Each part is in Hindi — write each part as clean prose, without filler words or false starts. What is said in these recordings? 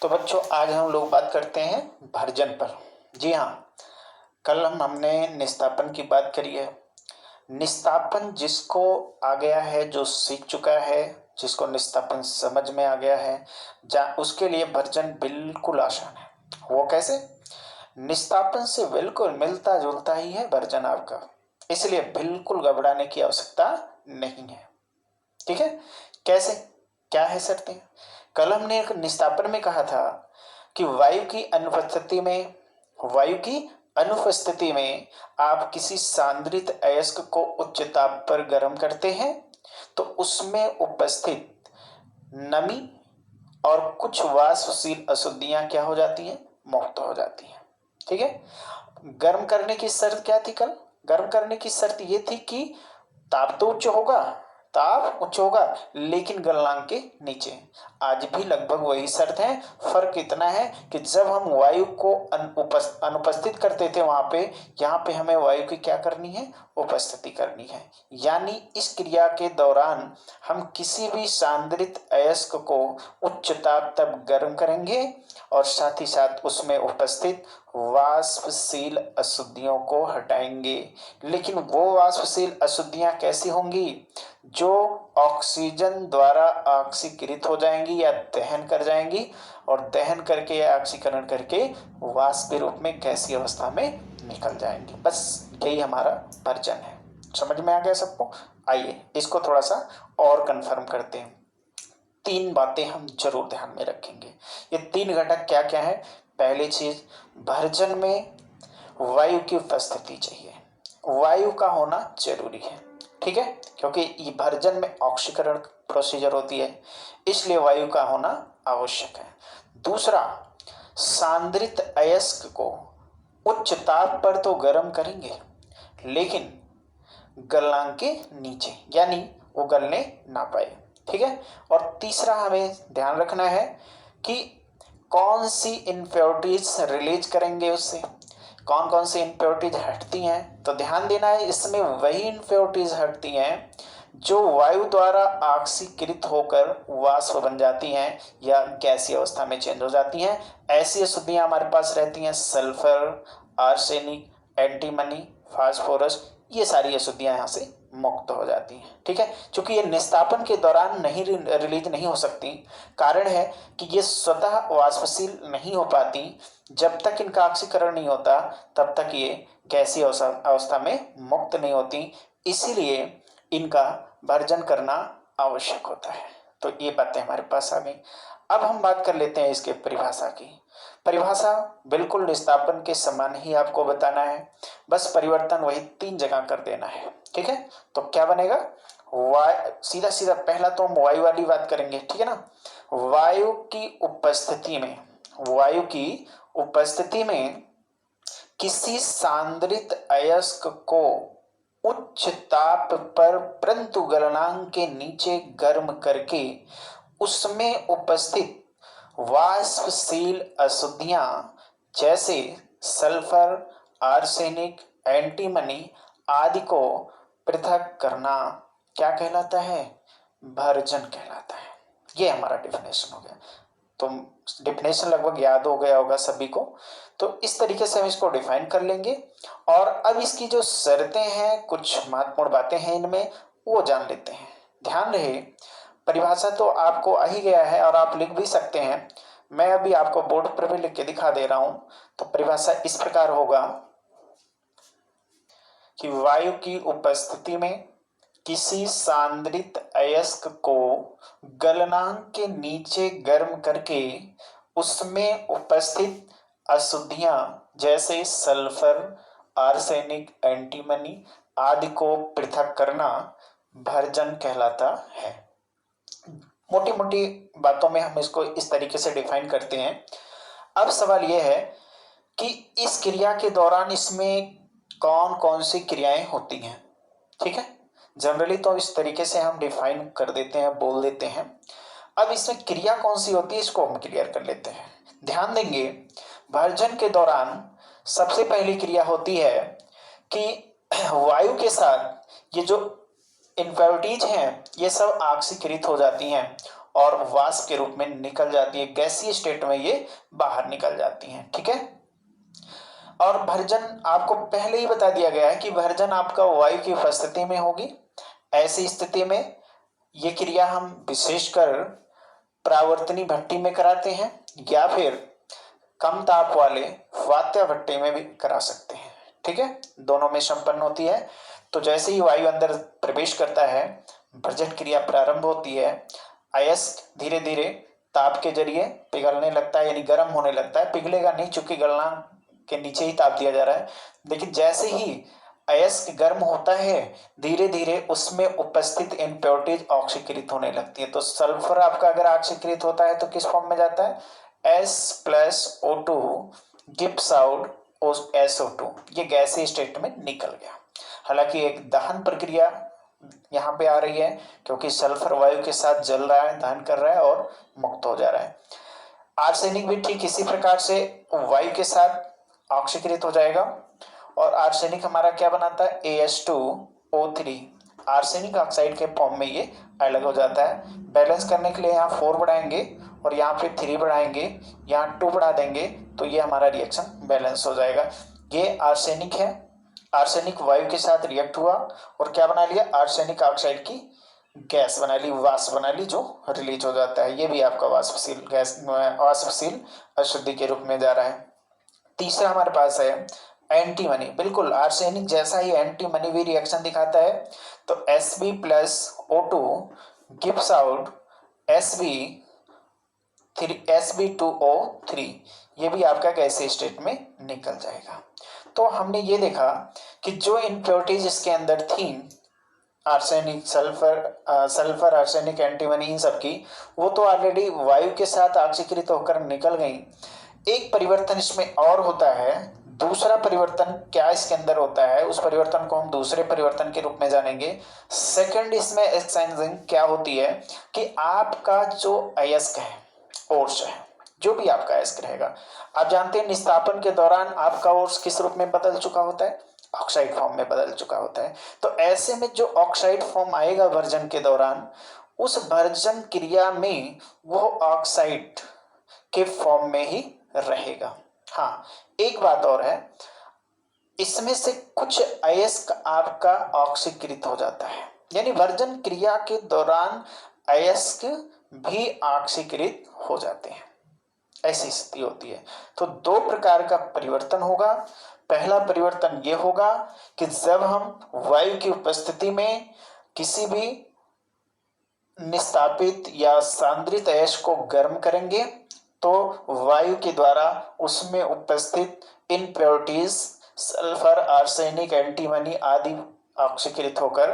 तो बच्चों आज हम लोग बात करते हैं भर्जन पर। जी हाँ, कल हमने निस्तापन की बात करी है। निस्तापन जिसको आ गया है, जो सीख चुका है, जिसको निस्तापन समझ में आ गया है, उसके लिए भर्जन बिल्कुल आसान है। वो कैसे? निस्तापन से बिल्कुल मिलता जुलता ही है भर्जन आपका, इसलिए बिल्कुल घबराने की आवश्यकता नहीं है। ठीक है? कैसे, क्या है शर्तें? कल हमने एक निस्तापन में कहा था कि वायु की अनुपस्थिति में आप किसी सांद्रित अयस्क को उच्च ताप पर गर्म करते हैं तो उसमें उपस्थित नमी और कुछ वाष्पशील अशुद्धियां क्या हो जाती हैं? मुक्त हो जाती हैं। ठीक है? गर्म करने की शर्त क्या थी कल? गर्म करने की शर्त ये थी कि ताप तो उच्च होगा, ताप उच्च होगा लेकिन गलनांक के नीचे। आज भी लगभग वही शर्त है, फर्क इतना है कि जब हम वायु को अनुपस्थित करते थे वहां पे, यहाँ पे हमें वायु की क्या करनी है? उपस्थिति करनी है। यानी इस क्रिया के दौरान हम किसी भी सांद्रित अयस्क को उच्च ताप तब गर्म करेंगे और साथ ही साथ उसमें उपस्थित वाष्पशील अशुद्धियों को हटाएंगे। लेकिन वो वाष्पशील अशुद्धियां कैसी होंगी? जो ऑक्सीजन द्वारा ऑक्सीकृत हो जाएंगी या दहन कर जाएंगी, और दहन करके या ऑक्सीकरण करके वाष्प के रूप में गैसीय अवस्था में निकल जाएंगी। बस यही हमारा भर्जन है। समझ में आ गया सबको? आइए इसको थोड़ा सा और कंफर्म करते हैं। 3 बातें हम जरूर ध्यान में रखेंगे। ये 3 घटक क्या क्या है? पहली चीज, भर्जन में वायु की उपस्थिति चाहिए, वायु का होना जरूरी है। ठीक है? क्योंकि ये भर्जन में ऑक्सीकरण प्रोसीजर होती है, इसलिए वायु का होना आवश्यक है। दूसरा, सांद्रित अयस्क को उच्च ताप पर तो गर्म करेंगे लेकिन गलनांक के नीचे, यानी वो गलने ना पाए। ठीक है? और तीसरा हमें ध्यान रखना है कि कौन सी इम्प्योरिटीज रिलीज करेंगे उससे, कौन कौन सी इम्प्योरिटीज हटती हैं। तो ध्यान देना है, इसमें वही इम्प्योरिटीज हटती हैं जो वायु द्वारा ऑक्सीकृत होकर वाष्प बन जाती हैं या गैसीय अवस्था में चेंज हो जाती हैं। ऐसी अशुद्धियां हमारे पास रहती हैं सल्फर, आर्सेनिक, एंटीमनी, फास्फोरस, ये सारी अशुद्धियां यहाँ से मुक्त हो जाती हैं। ठीक है? क्योंकि ये निस्तापन के दौरान नहीं रिलीज नहीं हो सकती, कारण है कि ये स्वतः वाष्पशील नहीं हो पाती। जब तक इनका ऑक्सीकरण नहीं होता तब तक ये गैसीय अवस्था में मुक्त नहीं होती, इसीलिए इनका भर्जन करना आवश्यक होता है। तो ये बातें हमारे पास आ गई। अब हम बात कर लेते हैं इसके परिभाषा की। परिभाषा बिल्कुल निस्तापन के समान ही आपको बताना है, बस परिवर्तन वही 3 जगह कर देना है। ठीक है? तो क्या बनेगा? सीधा सीधा पहला तो हम वायु वाली बात करेंगे। ठीक है ना? वायु की उपस्थिति में किसी सांद्रित अयस्क को उच्च ताप पर परंतु गलनांक के नीचे गर्म करके उसमें उपस्थित वाष्पशील अशुद्धियां जैसे सल्फर, आर्सेनिक, एंटीमनी आदि को पृथक करना क्या कहलाता है? भर्जन कहलाता है। ये हमारा डेफिनेशन हो गया। तो डेफिनेशन लगभग याद हो गया होगा सभी को। तो इस तरीके से हम इसको डिफाइन कर लेंगे और अब इसकी जो शर्तें हैं, कुछ महत्वपूर्ण बातें हैं इनमें, वो जान लेते हैं। ध्यान रहे, परिभाषा तो आपको आ ही गया है और आप लिख भी सकते हैं। मैं अभी आपको बोर्ड पर भी लिख के दिखा दे रहा हूं। तो परिभाषा इस प्रकार होगा कि वायु की उपस्थिति में किसी सांद्रित अयस्क को गलनांक के नीचे गर्म करके उसमें उपस्थित अशुद्धियां जैसे सल्फर, आर्सेनिक, एंटीमनी आदि को पृथक करना भर्जन कहलाता है। मोटी मोटी बातों में हम इसको इस तरीके से डिफाइन करते हैं। अब सवाल यह है कि इस क्रिया के दौरान इसमें कौन कौन सी क्रियाएं होती हैं। ठीक है? जनरली तो इस तरीके से हम डिफाइन कर देते हैं, बोल देते हैं। अब इसमें क्रिया कौन सी होती है इसको हम क्लियर कर लेते हैं। ध्यान देंगे, भर्जन के दौरान सबसे पहली क्रिया होती है कि वायु के साथ ये जो इम्प्योरिटीज हैं ये सब ऑक्सीकृत हो जाती हैं और वाष्प के रूप में निकल जाती है, गैसीय स्टेट में ये बाहर निकल जाती हैं। ठीक है, और भर्जन आपको पहले ही बता दिया गया है कि भर्जन आपका वायु की उपस्थिति में होगी। ऐसी स्थिति में ये क्रिया हम विशेषकर प्रावर्तनी भट्टी में कराते हैं या फिर कम ताप वाले वात्या भट्टी में भी करा सकते हैं। ठीक है, दोनों में संपन्न होती है। तो जैसे ही वायु अंदर प्रवेश करता है, भर्जन क्रिया प्रारंभ होती है। अयस्क धीरे धीरे ताप के जरिए पिघलने लगता है, यानी गर्म होने लगता है। पिघलेगा नहीं, चूंकि गलना के नीचे ही ताप दिया जा रहा है। लेकिन जैसे ही अयस्क गर्म होता है, धीरे धीरे उसमें उपस्थित इम्प्योरिटीज ऑक्सीकृत होने लगती है। तो सल्फर आपका अगर ऑक्सीकृत होता है तो किस फॉर्म में जाता है? S+O2 गिव्स आउट SO2, ये गैसीय स्टेट में निकल गया। हालांकि एक दहन प्रक्रिया यहाँ पे आ रही है, क्योंकि सल्फर वायु के साथ जल रहा है, दहन कर रहा है और मुक्त हो जा रहा है। आर्सेनिक भी ठीक इसी प्रकार से वायु के साथ ऑक्सीकृत हो जाएगा, और आर्सेनिक हमारा क्या बनाता है? AS2O3, आर्सेनिक ऑक्साइड के फॉर्म में ये अलग हो जाता है। बैलेंस करने के लिए यहाँ 4 बढ़ाएंगे और यहाँ पे 3 बढ़ाएंगे, यहाँ 2 बढ़ा देंगे, तो ये हमारा रिएक्शन बैलेंस हो जाएगा। ये आर्सेनिक है, आर्सेनिक वायु के साथ रिएक्ट हुआ और क्या बना लिया? आर्सेनिक ऑक्साइड की गैस बना ली, वाष्प बना ली, जो रिलीज हो जाता है। ये भी आपका वाष्पशील गैस, वाष्पशील अशुद्धि के रूप में जा रहा है। तीसरा हमारे पास है एंटीमनी। बिल्कुल आर्सेनिक जैसा ही एंटीमनी भी रिएक्शन दिखाता है। तो Sb+O2 गिव्स आउट Sb2O3, ये भी आपका गैसीय स्टेट में निकल जाएगा। तो हमने ये देखा कि जो इम्प्योरिटीज इसके अंदर थी, आर्सेनिक, सल्फर, आर्सेनिक, एंटीमनी, इन सब की, वो तो ऑलरेडी वायु के साथ ऑक्सीकृत होकर निकल गई। एक परिवर्तन इसमें और होता है। दूसरा परिवर्तन क्या इसके अंदर होता है, उस परिवर्तन को हम दूसरे परिवर्तन के रूप में जानेंगे। सेकंड इसमें एक्सचेंजिंग क्या होती है कि आपका जो अयस्क है, ओर्स है, जो भी आपका अयस्क रहेगा, आप जानते हैं निस्तापन के दौरान आपका ओर्स किस रूप में बदल चुका होता है? ऑक्साइड फॉर्म में बदल चुका होता है। तो ऐसे में जो ऑक्साइड फॉर्म आएगा भर्जन के दौरान, उस भर्जन क्रिया में वो ऑक्साइड के फॉर्म में ही रहेगा। हाँ, एक बात और है, इसमें से कुछ अयस्क आपका ऑक्सीकृत हो जाता है, यानी भर्जन क्रिया के दौरान अयस्क भी ऑक्सीकृत हो जाते हैं। ऐसी स्थिति होती है। तो 2 प्रकार का परिवर्तन होगा। पहला परिवर्तन यह होगा कि जब हम वायु की उपस्थिति में किसी भी निस्तापित या सांद्रित अयस्क को गर्म करेंगे, तो वायु के द्वारा उसमें उपस्थित इम्प्योरिटीज सल्फर, आर्सेनिक, एंटीमनी आदि ऑक्सीकृत होकर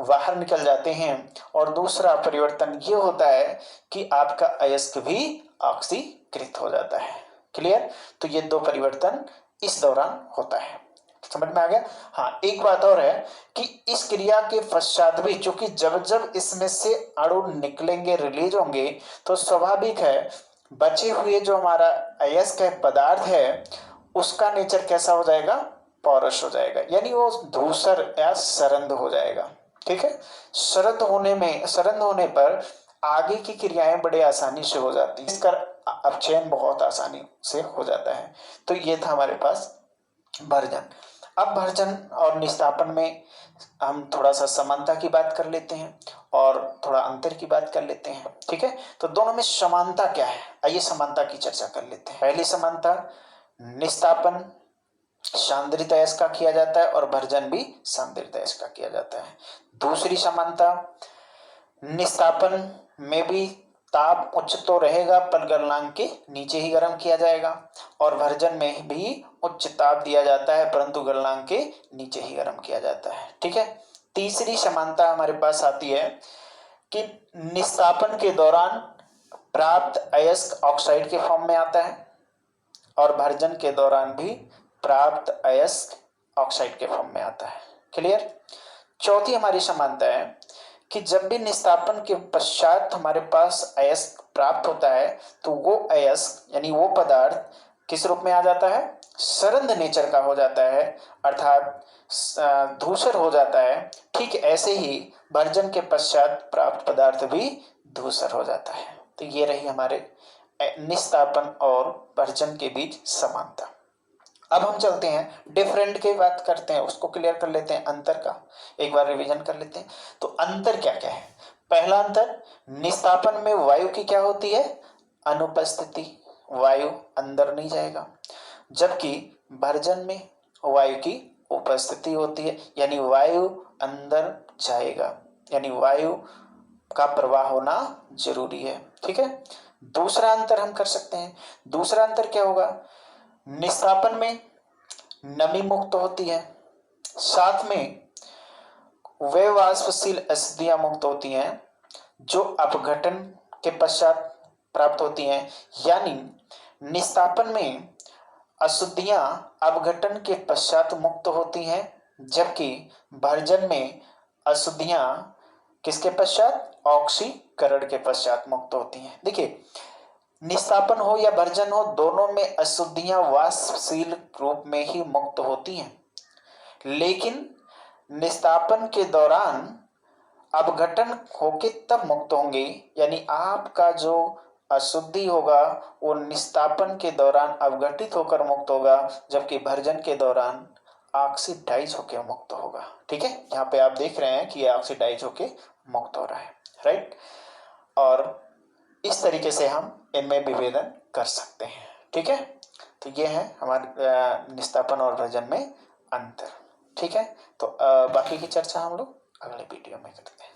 बाहर निकल जाते हैं। और दूसरा परिवर्तन ये होता है कि आपका अयस्क भी ऑक्सीकृत हो जाता है। क्लियर? तो ये 2 परिवर्तन इस दौरान होता है। समझ में आ गया? हाँ, एक बात और है कि इस क्रिया के पश्चात भी, चूंकि जब जब इसमें से अणु निकलेंगे, रिलीज होंगे, तो स्वाभाविक है बचे हुए जो हमारा अयस्क है, पदार्थ है, उसका नेचर कैसा हो जाएगा? पोरस हो जाएगा, यानी वो धूसर या सरंध हो जाएगा। ठीक है, सरंध होने पर आगे की क्रियाएं बड़े आसानी से हो जाती है, इसका अपचयन बहुत आसानी से हो जाता है। तो ये था हमारे पास भर्जन। अब भर्जन और निस्तापन में हम थोड़ा सा समानता की बात कर लेते हैं और थोड़ा अंतर की बात कर लेते हैं। ठीक है, तो दोनों में समानता क्या है, आइए समानता की चर्चा कर लेते हैं। पहली समानता, निस्तापन सांद्रित अयस्क का किया जाता है और भर्जन भी सांद्रित अयस्क का किया जाता है। दूसरी समानता, निस्तापन में भी ताप उच्च तो रहेगा पर गलनांक के नीचे ही गर्म किया जाएगा, और भर्जन में भी उच्च ताप दिया जाता है परंतु गलनांक के नीचे ही गर्म किया जाता है। ठीक है, तीसरी समानता हमारे पास आती है कि निस्तापन के दौरान प्राप्त अयस्क ऑक्साइड के फॉर्म में आता है और भर्जन के दौरान भी प्राप्त अयस्क ऑक्साइड के फॉर्म में आता है। क्लियर? चौथी हमारी समानता है कि जब भी निस्तापन के पश्चात हमारे पास अयस्क प्राप्त होता है, तो वो अयस्क यानी वो पदार्थ किस रूप में आ जाता है? सरंध नेचर का हो जाता है, अर्थात धूसर हो जाता है। ठीक ऐसे ही भर्जन के पश्चात प्राप्त पदार्थ भी धूसर हो जाता है। तो ये रही हमारे निस्तापन और भर्जन के बीच समानता। अब हम चलते हैं डिफरेंट की बात करते हैं, उसको क्लियर कर लेते हैं, अंतर का एक बार रिवीजन कर लेते हैं। तो अंतर क्या क्या है? पहला अंतर, निस्तापन में वायु की क्या होती है? अनुपस्थिति, वायु अंदर नहीं जाएगा। जबकि भर्जन में वायु की उपस्थिति होती है, यानी वायु अंदर जाएगा, यानी वायु का प्रवाह होना जरूरी है। ठीक है। दूसरा अंतर हम कर सकते हैं। दूसरा अंतर क्या होगा? निस्तापन में नमी मुक्त होती है, साथ में वे वाष्पशील अशुद्धियां मुक्त होती हैं जो अपघटन के पश्चात प्राप्त होती हैं। यानी निस्तापन में अशुद्धियां अपघटन के पश्चात मुक्त होती हैं, जबकि भर्जन में अशुद्धियां किसके पश्चात? ऑक्सीकरण के पश्चात मुक्त होती हैं। देखिए, निस्तापन हो या भर्जन हो, दोनों में अशुद्धियां वाष्पशील रूप में ही मुक्त होती हैं, लेकिन निस्तापन के दौरान अपघटन होके तब मुक्त होंगे, यानी आपका जो अशुद्धि होगा वो निस्तापन के दौरान अपघटित होकर मुक्त होगा, जबकि भर्जन के दौरान ऑक्सीडाइज होकर मुक्त होगा। ठीक है, यहाँ पे आप देख रहे हैं कि ये ऑक्सीडाइज होके मुक्त हो रहा है, राइट। और इस तरीके से हम इनमें विभेदन कर सकते हैं। ठीक है, तो ये है हमारे निस्तापन और भर्जन में अंतर। ठीक है, तो बाकी की चर्चा हम लोग अगले वीडियो में करते हैं।